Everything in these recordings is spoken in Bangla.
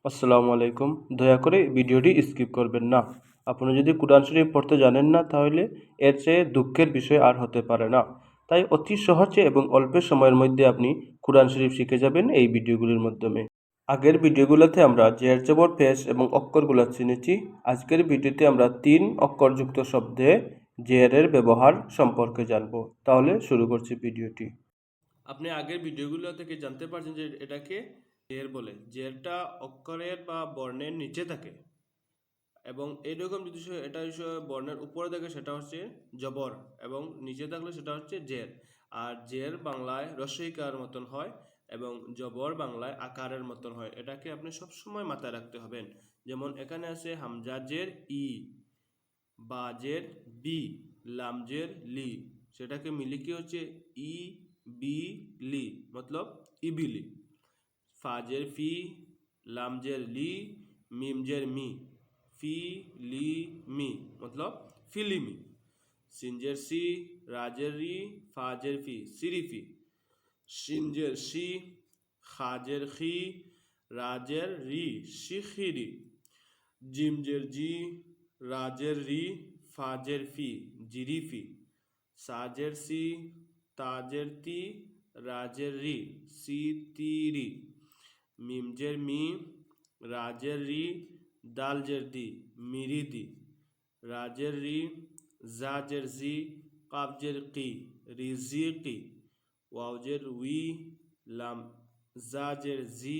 আসসালামু আলাইকুম। দয়া করে ভিডিওটি স্কিপ করবেন না। আপনি যদি কুরআন শরীফ পড়তে জানেন না, তাহলে এর চেয়ে দুঃখের বিষয় আর হতে পারে না। তাই অতি সহজে এবং অল্প সময়ের মধ্যে আপনি কুরআন শরীফ শিখে যাবেন এই ভিডিওগুলির মাধ্যমে। আগের ভিডিওগুলোতে আমরা জের জবর পেশ এবং অক্ষরগুলো চিনেছি। আজকের ভিডিওতে আমরা 3 অক্ষরযুক্ত শব্দে জেরের ব্যবহার সম্পর্কে জানব। তাহলে শুরু করছি ভিডিওটি। আপনি আগের ভিডিওগুলো থেকে জানতে পারছেন যে এটাকে জের বলে। জেরটা অক্ষরের বা বর্ণের নিচে থাকে, এবং এইরকম যদি এটা বর্ণের উপরে থাকে সেটা হচ্ছে জবর, এবং নিচে থাকলে সেটা হচ্ছে জের। আর জের বাংলায় রসইকার মতন হয় এবং জবর বাংলায় আকারের মতন হয়। এটাকে আপনি সবসময় মাথায় রাখতে হবেন। যেমন এখানে আছে হামজা জের ই, বা জের বি, লাম জের লি, সেটাকে মিলে কি হচ্ছে ই বি লি, মতলব ইবিলি। ফাজের ফি, লামজের লি, মিমজের মি, ফি লি মি, মতলব ফিলিমি। সিনজের সি, রাজের রি, ফাজের ফি, সিরিফি। সিনজের সি, খাজের খি, রাজের রি, শিখিরি। জিমজের জি, রাজের রি, ফাজের ফি, জিরিফি। সাজের সি, তাজের তি, রাজের রি, সিতিরি। মিমজের মি, রাজের রি, দালজের দি, মিরিদি। রাজের রি, জাজের জি, কাবজের কি, রিজিকি। ওয়াউজের উই, লাম জাজের জি,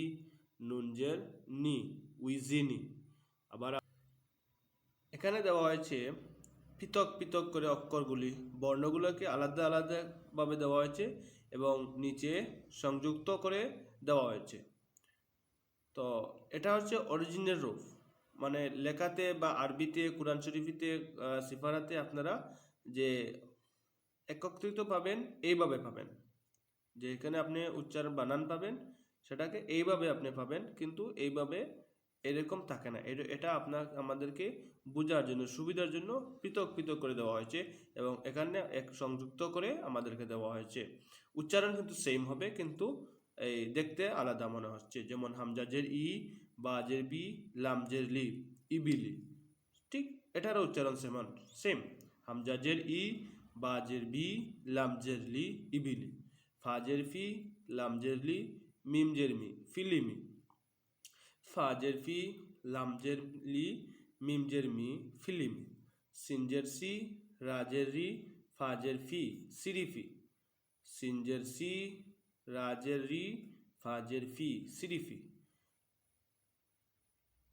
নুনজের নি, উইজিনি। আবার এখানে দেওয়া হয়েছে পৃথক পৃথক করে অক্ষরগুলি, বর্ণগুলোকে আলাদা আলাদাভাবে দেওয়া হয়েছে এবং নিচে সংযুক্ত করে দেওয়া হয়েছে। তো এটা হচ্ছে অরিজিনাল রূপ, মানে লেখাতে বা আরবিতে, কোরআন শরীফিতে, সিফারাতে আপনারা যে একত্রিত পাবেন, এইভাবে পাবেন। যে এখানে আপনি উচ্চারণ বানান পাবেন, সেটাকে এইভাবে আপনি পাবেন, কিন্তু এইভাবে এরকম থাকে না। এটা আমাদেরকে বোঝার জন্য, সুবিধার জন্য পৃথক পৃথক করে দেওয়া হয়েছে এবং এখানে এক সংযুক্ত করে আমাদেরকে দেওয়া হয়েছে। উচ্চারণ কিন্তু সেম হবে, কিন্তু এই দেখতে আলাদা মনে হচ্ছে। যেমন হামজাজের ই, বাজের বি, লামজের লি, ইবিলি। ঠিক এটারও উচ্চারণ সেম। হামজাজের ই, বাজের বি, লামজের লি, ইবিলি। ফাজের ফি, লামজের লি, মিমজের মি, ফিলিমি। ফাজের ফি, লামজের লি, মিমজের মি, ফিলিমি। সিনজের সি, রাজের রি, ফাজের ফি, সিরিফি। সিনজের সি, রাজের রি, ফাজের ফি, সিরিফি।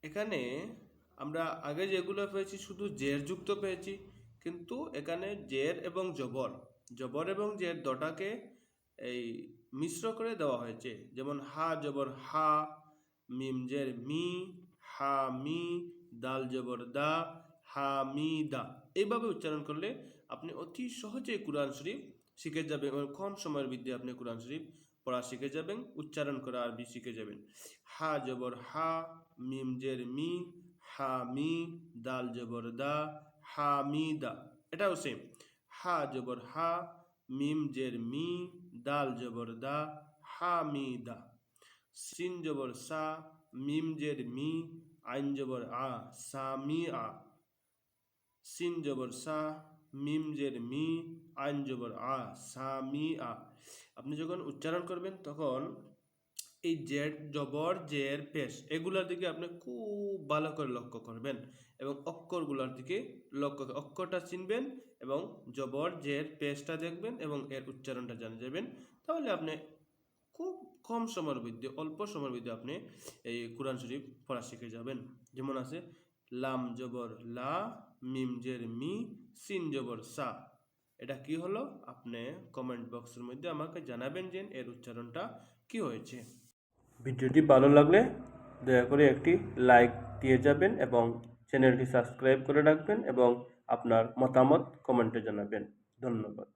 এখানে আমরা আগে যেগুলো পেয়েছি শুধু জের যুক্ত পেয়েছি, কিন্তু এখানে জের এবং জবর, জবর এবং জের দটাকে এই মিশ্র করে দেওয়া হয়েছে। যেমন হা জবর হা, মিম জের মি, হা মি, দাল জবর দা, হা মি দা। এইভাবে উচ্চারণ করলে আপনি অতি সহজেই কুরআন শরীফ শিখে যাবেন, এবং কম সময়ের মধ্যে আপনি কুরআন শরীফ পড়া শিখে যাবেন, উচ্চারণ করা আরবি শিখে যাবেন। হা জবর হা, মিম জের মি, হা মি, দাল জবর দা, হা মি দা। এটাও সেম। হা জবর হা, মিম জের মি, দাল জবর দা, হা মি দা। সিন জবর সা, মিম জের মি, আইন জবর আ, সা মি আ। সিন জবর সা, মিম জের মি, আইন জবর আ, সা মি আ। আপনি যখন উচ্চারণ করবেন তখন এই জের জবর, জের পেশ, এগুলোর দিকে আপনি খুব ভালো করে লক্ষ্য করবেন এবং অক্ষরগুলোর দিকে অক্ষরটা চিনবেন এবং জবর জের পেশটা দেখবেন এবং এর উচ্চারণটা জানে যাবেন। তাহলে আপনি খুব কম সময়ের মধ্যে, অল্প সময়ের মধ্যে আপনি এই কোরআন শরীফ পড়া শিখে যাবেন। যেমন আছে লাম জবর লা, মিম জের মি, সিন জবর সা। এটা কি হলো? আপনি কমেন্ট বক্সের মধ্যে আমাকে জানাবেন যে এর উচ্চারণটা কি হয়েছে। ভিডিওটি ভালো লাগলে দয়া করে একটি লাইক দিয়ে যাবেন এবং চ্যানেলটি সাবস্ক্রাইব করে রাখবেন এবং আপনার মতামত কমেন্টে জানাবেন। ধন্যবাদ।